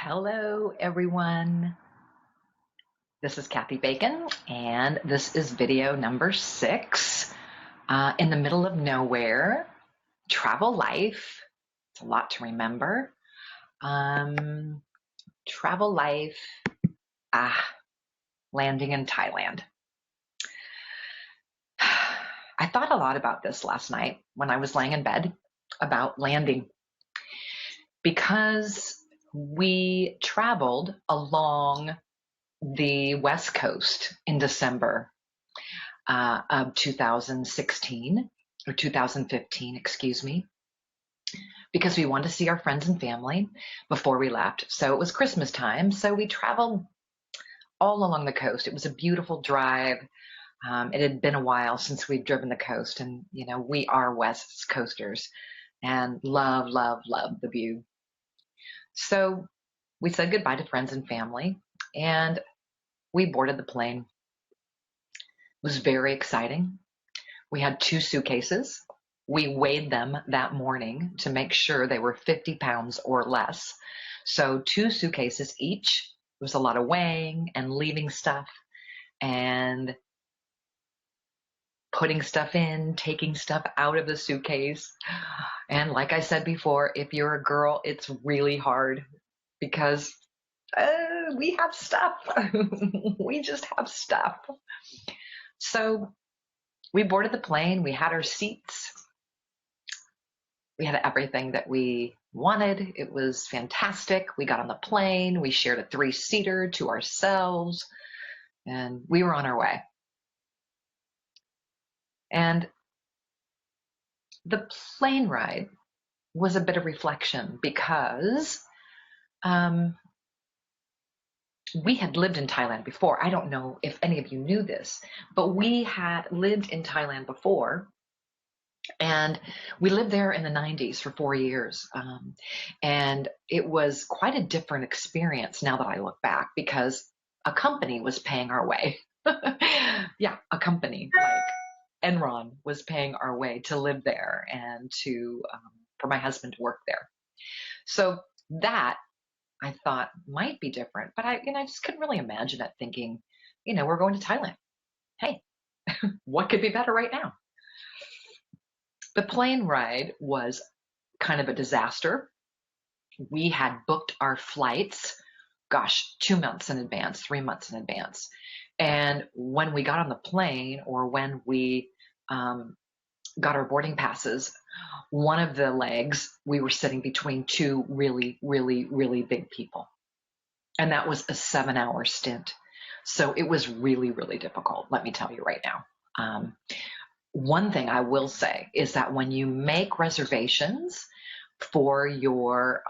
Hello, everyone. This is Kathy Bacon, and this is video number 6. In the middle of nowhere, travel life. It's a lot to remember. Travel life, landing in Thailand. I thought a lot about this last night when I was laying in bed about landing because we traveled along the West Coast in December of 2016 or 2015, excuse me, because we wanted to see our friends and family before we left. So it was Christmas time. So we traveled all along the coast. It was a beautiful drive. It had been a while since we'd driven the coast, and we are West Coasters and love, love, love the view. So we said goodbye to friends and family, and we boarded the plane. It was very exciting. We had 2 suitcases. We weighed them that morning to make sure they were 50 pounds or less. So 2 suitcases each. It was a lot of weighing and leaving stuff and putting stuff in, taking stuff out of the suitcase. And like I said before, if you're a girl, it's really hard because we have stuff. We just have stuff. So we boarded the plane. We had our seats. We had everything that we wanted. It was fantastic. We got on the plane. We shared a 3-seater to ourselves, and we were on our way. And the plane ride was a bit of reflection because we had lived in Thailand before. I don't know if any of you knew this, but we had lived in Thailand before. And we lived there in the 90s for 4 years. And it was quite a different experience now that I look back because a company was paying our way. Yeah, a company like Enron was paying our way to live there and for my husband to work there. So that I thought might be different, but I just couldn't really imagine it thinking, we're going to Thailand. Hey, what could be better right now? The plane ride was kind of a disaster. We had booked our flights, 2 months in advance, 3 months in advance. And when we got on the plane or when we got our boarding passes, one of the legs, we were sitting between 2 really, really, really big people. And that was a 7-hour stint. So it was really, really difficult, let me tell you right now. One thing I will say is that when you make reservations for your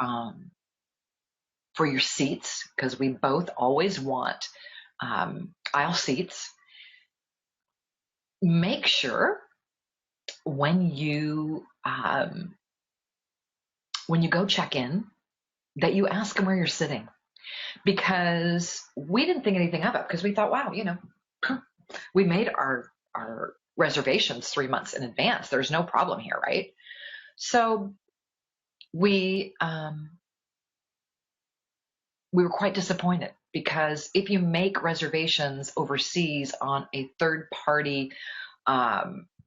seats, because we both always want aisle seats, make sure when you go check in that you ask them where you're sitting, because we didn't think anything of it because we thought, wow, we made our reservations 3 months in advance. There's no problem here, right? So we were quite disappointed because if you make reservations overseas on a third-party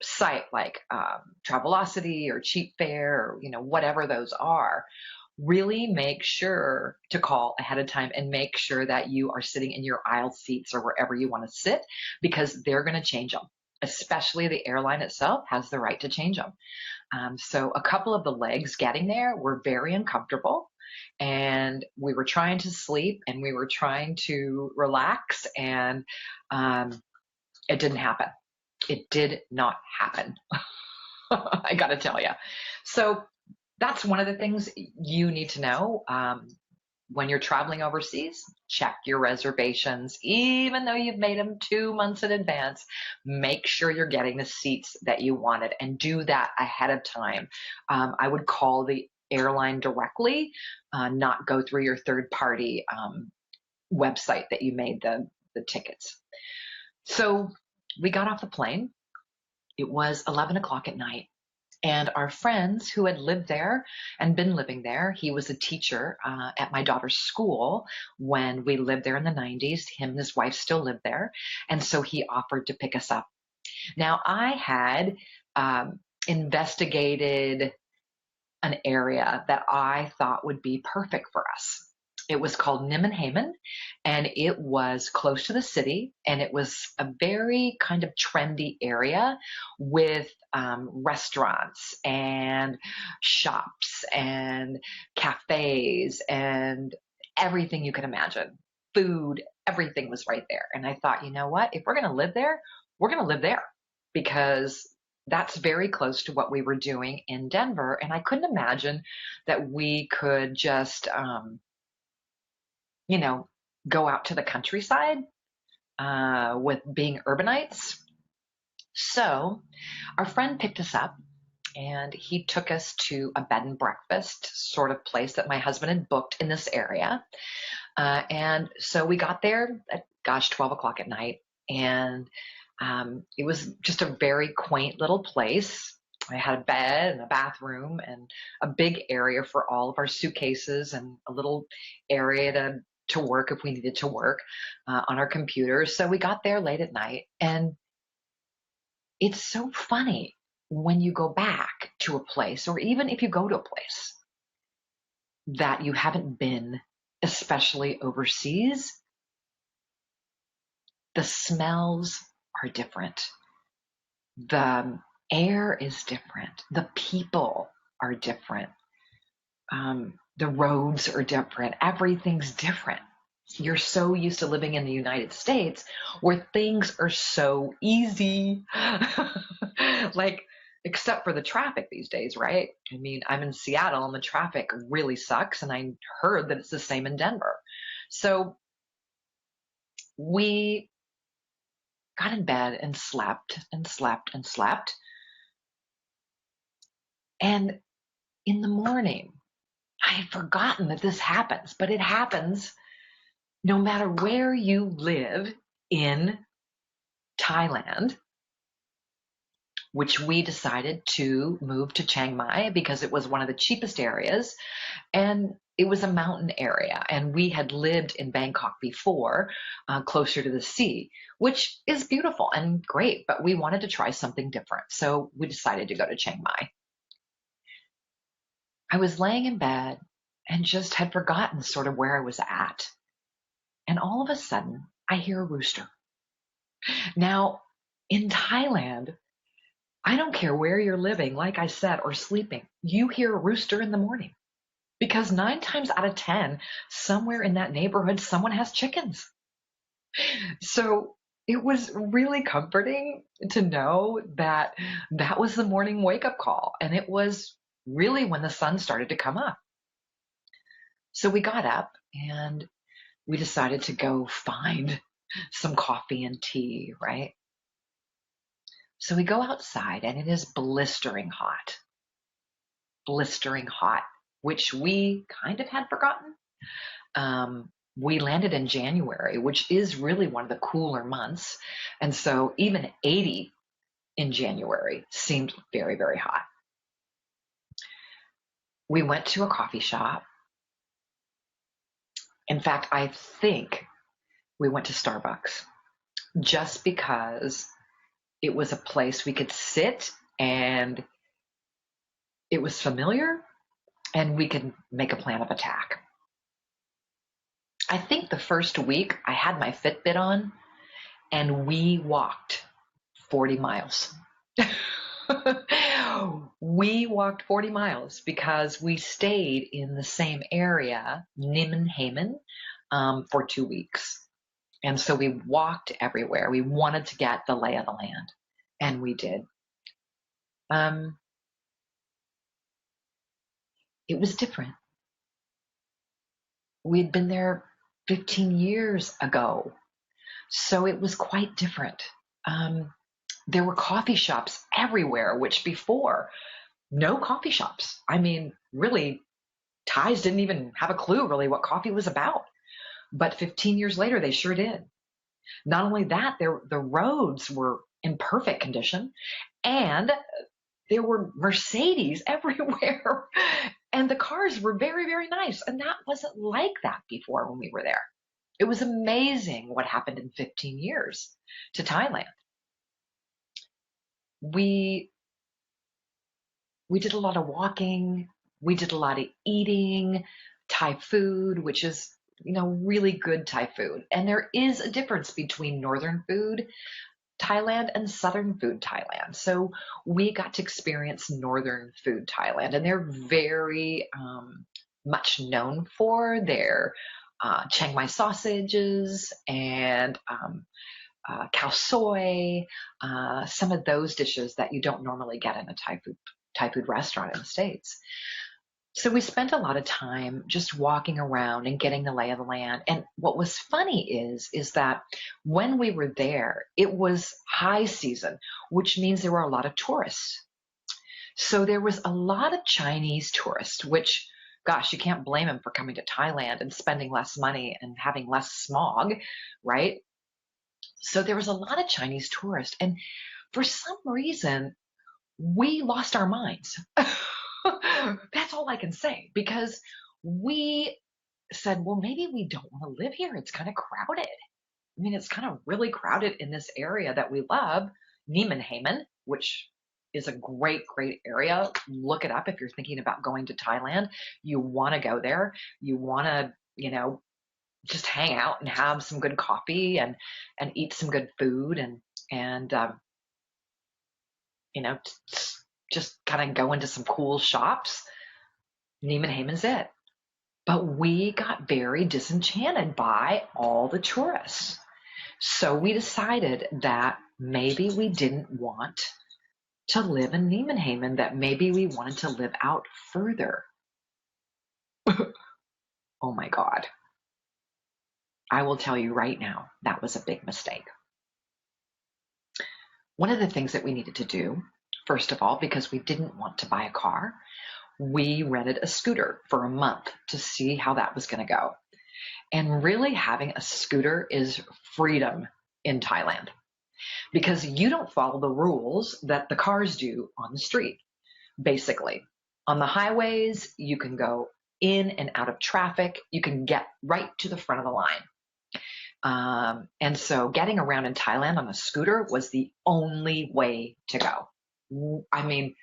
site like Travelocity or Cheap Fare or whatever those are, really make sure to call ahead of time and make sure that you are sitting in your aisle seats or wherever you want to sit, because they're going to change them. Especially the airline itself has the right to change them. So a couple of the legs getting there were very uncomfortable, and we were trying to sleep and we were trying to relax, and it didn't happen. It did not happen. I got to tell you. So that's one of the things you need to know. When you're traveling overseas, check your reservations. Even though you've made them 2 months in advance, make sure you're getting the seats that you wanted, and do that ahead of time. I would call the airline directly, not go through your third-party website that you made the tickets. So we got off the plane. It was 11 o'clock at night, And our friends who had lived there and been living there, he was a teacher at my daughter's school when we lived there in the 90s. Him and his wife still lived there. And so he offered to pick us up. Now, I had investigated an area that I thought would be perfect for us. It was called Nimmenhaven, and it was close to the city, and it was a very kind of trendy area with restaurants and shops and cafes and everything you can imagine. Food, everything was right there. And I thought, you know what? If we're going to live there, we're going to live there because that's very close to what we were doing in Denver. And I couldn't imagine that we could just, you know, go out to the countryside with being urbanites. So our friend picked us up and he took us to a bed and breakfast sort of place that my husband had booked in this area. And so we got there at, 12 o'clock at night. And it was just a very quaint little place. I had a bed and a bathroom and a big area for all of our suitcases and a little area to work if we needed to work on our computers. So we got there late at night. And it's so funny when you go back to a place, or even if you go to a place that you haven't been, especially overseas, the smells are different. The air is different. The people are different. The roads are different. Everything's different. You're so used to living in the United States where things are so easy. Like, except for the traffic these days, right? I mean, I'm in Seattle and the traffic really sucks. And I heard that it's the same in Denver. So we got in bed and slept and slept and slept. And in the morning, I had forgotten that this happens, but it happens no matter where you live in Thailand, which we decided to move to Chiang Mai because it was one of the cheapest areas and it was a mountain area. And we had lived in Bangkok before, closer to the sea, which is beautiful and great, but we wanted to try something different. So we decided to go to Chiang Mai. I was laying in bed and just had forgotten sort of where I was at. And all of a sudden, I hear a rooster. Now, in Thailand, I don't care where you're living, like I said, or sleeping, you hear a rooster in the morning. Because 9 times out of 10, somewhere in that neighborhood, someone has chickens. So it was really comforting to know that that was the morning wake-up call. And it was really when the sun started to come up. So we got up and we decided to go find some coffee and tea, right? So we go outside and it is blistering hot, which we kind of had forgotten. We landed in January, which is really one of the cooler months. And so even 80 in January seemed very, very hot. We went to a coffee shop. In fact, I think we went to Starbucks just because it was a place we could sit and it was familiar and we could make a plan of attack. I think the first week I had my Fitbit on and we walked 40 miles. We walked 40 miles because we stayed in the same area, Nimmenhaven, for 2 weeks. And so we walked everywhere. We wanted to get the lay of the land, and we did. It was different. We'd been there 15 years ago, so it was quite different. There were coffee shops everywhere, which before, no coffee shops. I mean, really, Thais didn't even have a clue really what coffee was about. But 15 years later, they sure did. Not only that, the roads were in perfect condition. And there were Mercedes everywhere. And the cars were very, very nice. And that wasn't like that before when we were there. It was amazing what happened in 15 years to Thailand. We we did a lot of walking, we did a lot of eating Thai food, which is, really good Thai food. And there is a difference between northern food Thailand and southern food Thailand. So we got to experience northern food Thailand, and they're very much known for their Chiang Mai sausages and khao soi, some of those dishes that you don't normally get in a Thai food restaurant in the States. So we spent a lot of time just walking around and getting the lay of the land. And what was funny is that when we were there, it was high season, which means there were a lot of tourists. So there was a lot of Chinese tourists, which, gosh, you can't blame them for coming to Thailand and spending less money and having less smog, right? So there was a lot of Chinese tourists. And for some reason, we lost our minds. That's all I can say, because we said, well, maybe we don't want to live here. It's kind of crowded. I mean, it's kind of really crowded in this area that we love, Neiman, which is a great, great area. Look it up if you're thinking about going to Thailand. You want to go there. You want to, just hang out and have some good coffee and eat some good food and you know, just kind of go into some cool shops. Neiman's it. But we got very disenchanted by all the tourists. So we decided that maybe we didn't want to live in Neiman, that maybe we wanted to live out further. Oh my God. I will tell you right now, that was a big mistake. One of the things that we needed to do, first of all, because we didn't want to buy a car, we rented a scooter for a month to see how that was going to go. And really, having a scooter is freedom in Thailand, because you don't follow the rules that the cars do on the street. Basically, on the highways, you can go in and out of traffic. You can get right to the front of the line. And so getting around in Thailand on a scooter was the only way to go. I mean,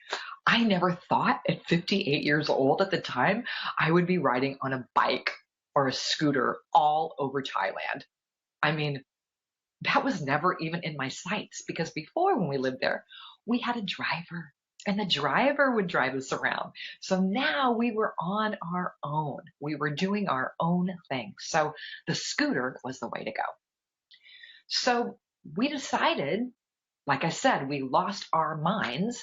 I never thought at 58 years old at the time, I would be riding on a bike or a scooter all over Thailand. I mean, that was never even in my sights, because before, when we lived there, we had a driver and the driver would drive us around. So now we were on our own. We were doing our own thing. So the scooter was the way to go. So we decided, like I said, we lost our minds.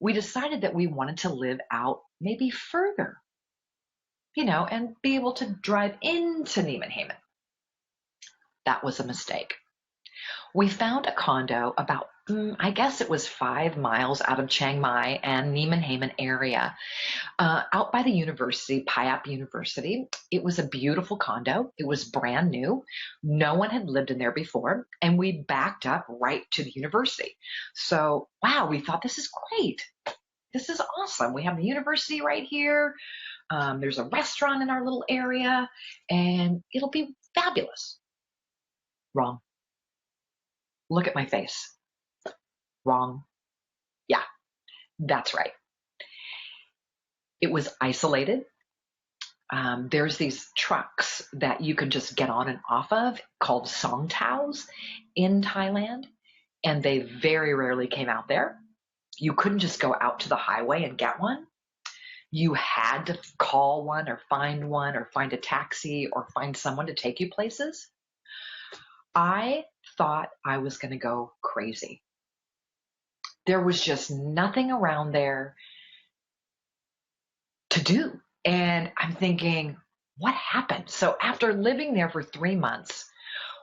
We decided that we wanted to live out maybe further, and be able to drive into Neiman. That was a mistake. We found a condo about, I guess it was 5 miles out of Chiang Mai and Neiman area, out by the university, Payap University. It was a beautiful condo. It was brand new. No one had lived in there before, and we backed up right to the university. So, wow, we thought, this is great. This is awesome. We have the university right here. There's a restaurant in our little area, and it'll be fabulous. Wrong. Look at my face. Wrong. Yeah, that's right. It was isolated. There's these trucks that you can just get on and off of called song taus in Thailand, and they very rarely came out there. You couldn't just go out to the highway and get one. You had to call one or find a taxi or find someone to take you places. I thought I was going to go crazy. There was just nothing around there to do. And I'm thinking, what happened? So after living there for 3 months,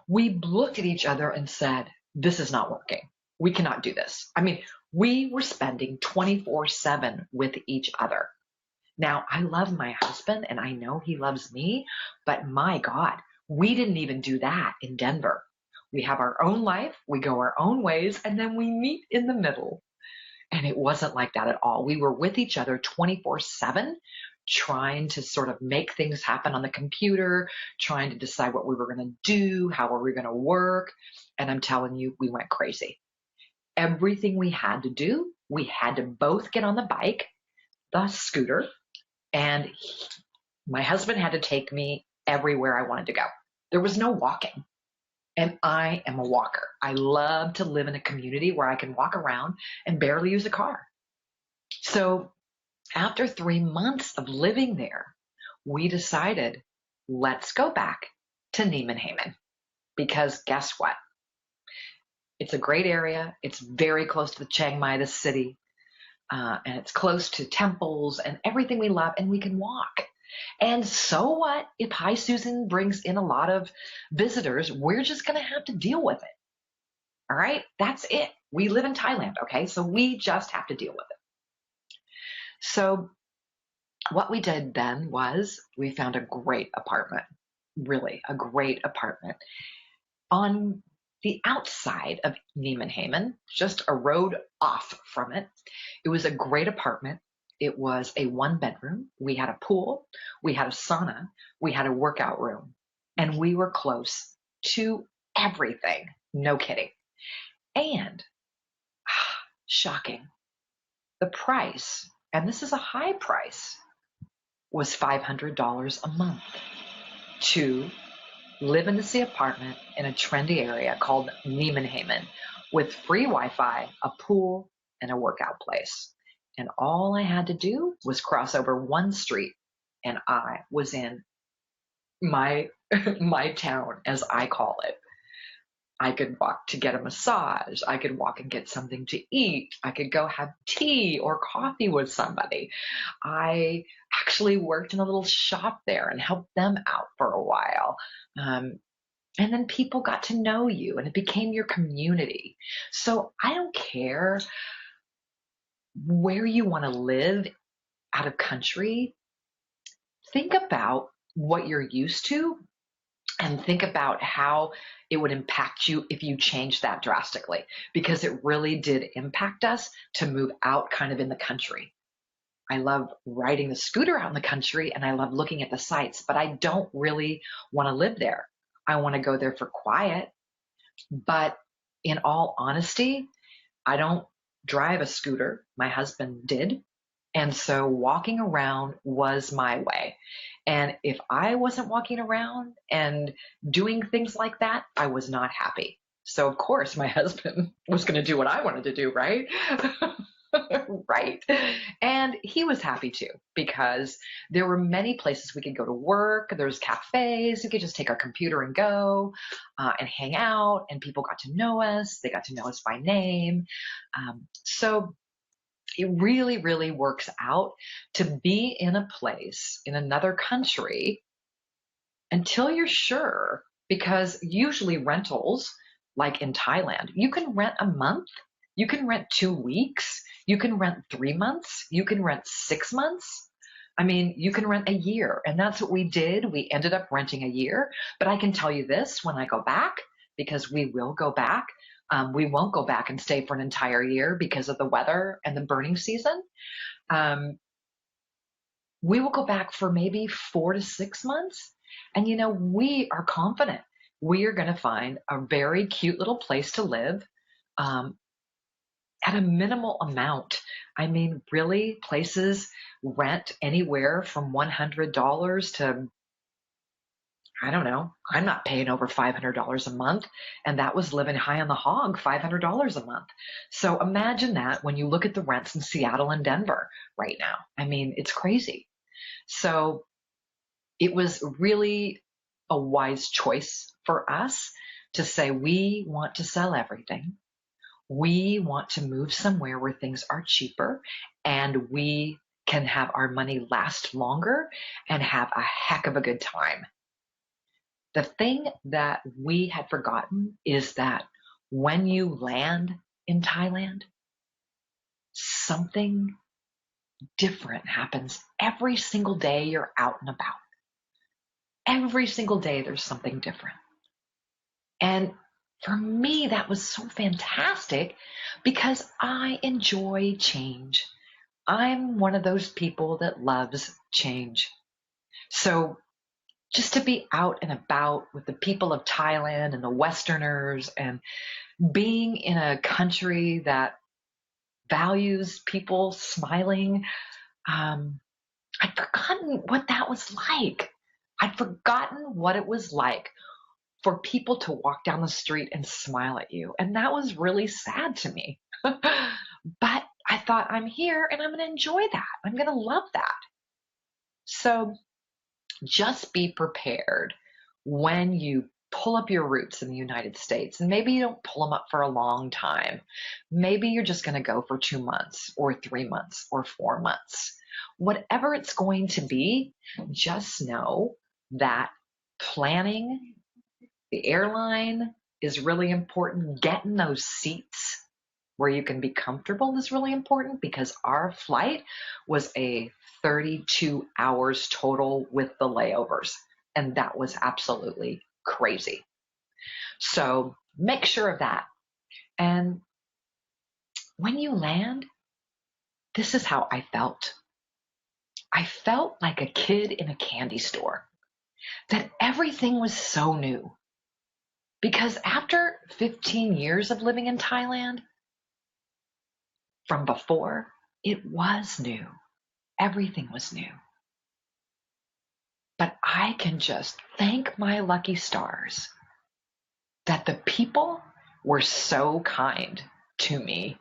we looked at each other and said, this is not working. We cannot do this. I mean, we were spending 24/7 with each other. Now, I love my husband and I know he loves me, but my God, we didn't even do that in Denver. We have our own life, we go our own ways, and then we meet in the middle. And it wasn't like that at all. We were with each other 24/7, trying to sort of make things happen on the computer, trying to decide what we were going to do, how were we going to work. And I'm telling you, we went crazy. Everything we had to do, we had to both get on the bike, the scooter, and my husband had to take me everywhere I wanted to go. There was no walking. And I am a walker. I love to live in a community where I can walk around and barely use a car. So after 3 months of living there, we decided, let's go back to Neiman because guess what? It's a great area. It's very close to the Chiang Mai, the city, and it's close to temples and everything we love, and we can walk. And so what if High Susan brings in a lot of visitors? We're just going to have to deal with it. All right, that's it. We live in Thailand, okay? So we just have to deal with it. So what we did then was we found a great apartment, really a great apartment on the outside of Neiman, just a road off from it. It was a great apartment. It was a 1 bedroom. We had a pool, we had a sauna, we had a workout room, and we were close to everything. No kidding. And shocking, the price, and this is a high price, was $500 a month to live in this apartment in a trendy area called Neiman with free Wi-Fi, a pool, and a workout place. And all I had to do was cross over one street and I was in my my town, as I call it. I could walk to get a massage. I could walk and get something to eat. I could go have tea or coffee with somebody. I actually worked in a little shop there and helped them out for a while. And then people got to know you and it became your community. So I don't care where you want to live out of country. Think about what you're used to and think about how it would impact you if you changed that drastically, because it really did impact us to move out kind of in the country. I love riding the scooter out in the country and I love looking at the sights, but I don't really want to live there. I want to go there for quiet. But in all honesty, I don't drive a scooter. My husband did. And so walking around was my way. And if I wasn't walking around and doing things like that, I was not happy. So of course my husband was going to do what I wanted to do, right? Right. And he was happy too, because there were many places we could go to work. There's cafes. We could just take our computer and go and hang out, and people got to know us. They got to know us by name. So it really, really works out to be in a place in another country until you're sure, because usually rentals, like in Thailand, you can rent a month, you can rent 2 weeks, you can rent 3 months, you can rent 6 months. I mean, you can rent a year, and that's what we did. We ended up renting a year, but I can tell you this, when I go back, because we will go back, we won't go back and stay for an entire year because of the weather and the burning season. We will go back for maybe 4 to 6 months. And you know, we are confident we are going to find a very cute little place to live at a minimal amount. I mean, really, places rent anywhere from $100 to, I don't know, I'm not paying over $500 a month. And that was living high on the hog, $500 a month. So imagine that when you look at the rents in Seattle and Denver right now. I mean, it's crazy. So it was really a wise choice for us to say, we want to sell everything. We want to move somewhere where things are cheaper and we can have our money last longer and have a heck of a good time. The thing that we had forgotten is that when you land in Thailand, something different happens every single day you're out and about. Every single day there's something different. And for me, that was so fantastic because I enjoy change. I'm one of those people that loves change. So just to be out and about with the people of Thailand and the Westerners and being in a country that values people smiling, I'd forgotten what that was like. I'd forgotten what it was like for people to walk down the street and smile at you. And that was really sad to me. But I thought, I'm here and I'm going to enjoy that. I'm going to love that. So just be prepared when you pull up your roots in the United States. And maybe you don't pull them up for a long time. Maybe you're just going to go for 2 months or 3 months or 4 months. Whatever it's going to be, just know that planning the airline is really important. Getting those seats where you can be comfortable is really important because our flight was a 32 hours total with the layovers. And that was absolutely crazy. So make sure of that. And when you land, this is how I felt. I felt like a kid in a candy store, that everything was so new. Because after 15 years of living in Thailand, from before, it was new. Everything was new. But I can just thank my lucky stars that the people were so kind to me.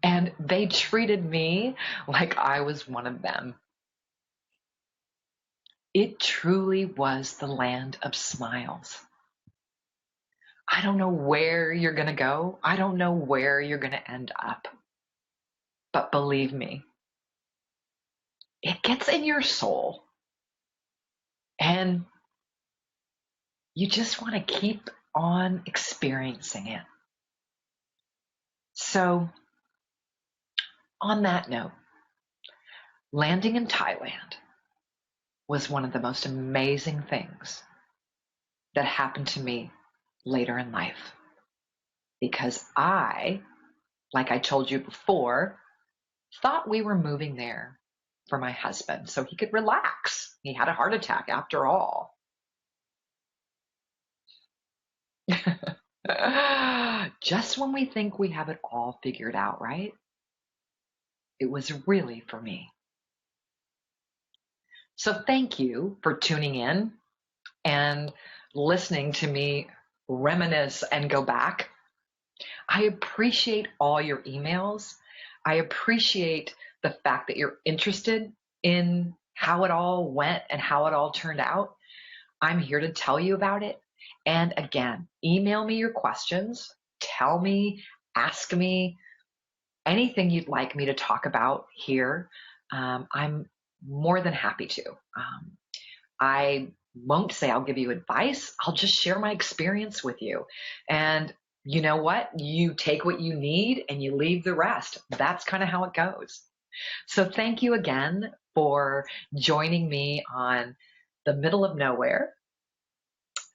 And they treated me like I was one of them. It truly was the land of smiles. I don't know where you're going to go. I don't know where you're going to end up. But believe me, it gets in your soul. And you just want to keep on experiencing it. So, on that note, landing in Thailand was one of the most amazing things that happened to me later in life. Because I, like I told you before, thought we were moving there for my husband so he could relax. He had a heart attack after all. Just when we think we have it all figured out, right? It was really for me. So thank you for tuning in and listening to me reminisce and go back. I appreciate all your emails. I appreciate the fact that you're interested in how it all went and how it all turned out. I'm here to tell you about it. And again, email me your questions. Tell me, ask me anything you'd like me to talk about here. I'm more than happy to. I won't say I'll give you advice. I'll just share my experience with you. And you know what? You take what you need and you leave the rest. That's kind of how it goes. So thank you again for joining me on the middle of nowhere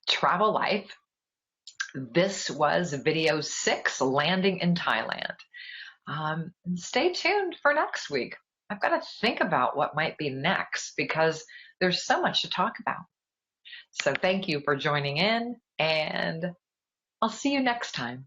travel life. This was video 6, landing in Thailand. And stay tuned for next week. I've got to think about what might be next because there's so much to talk about. So thank you for joining in, and I'll see you next time.